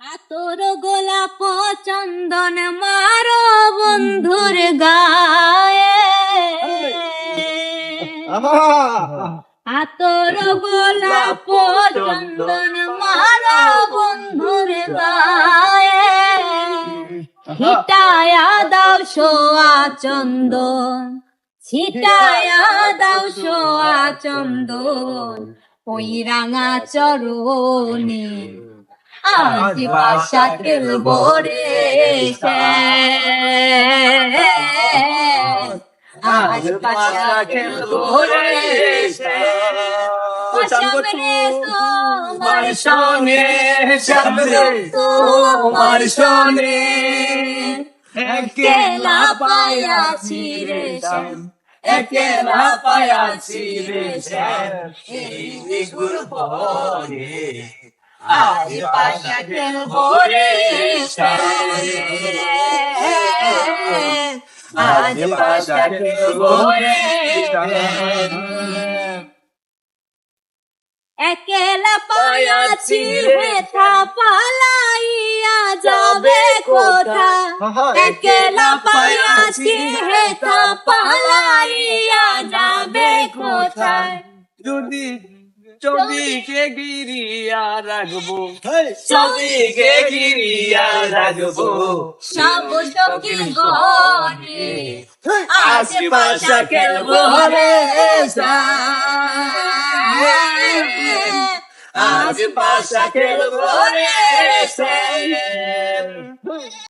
আতর গোলাপ চন্দন মারো বন্ধুর গায়ে, আতর গোলাপ চন্দন মারো বন্ধুর গায়ে, ছিটায়া দাও সোয়া চন্দন, ছিটায়া দাও সোয়া চন্দন ওই রাঙা চরণে, আজ বাসা খেলবো রে আজ বাসা খেলবো রে সামনে তোমার সনে, সামনে তোমার সনে একলা পায়াছি রে শ্যাম, একলা পায়াছি রে শ্যাম এই নিগুর পরে, আজ বাসা খেলবো রে আজ বাসা খেলবো রে। একলা পায়াছি হেথা পালাইয়া যাবে কোথা, একলা পায়াছি হেথা পালাইয়া যাবে কোথায়, যদি ছবিকে গিরিয়া রাখবো, ছবিকে গিরিয়া রাখবো সব সখী গণে, আজ বাসা খেলবো রে আজ বাসা খেলবো রে।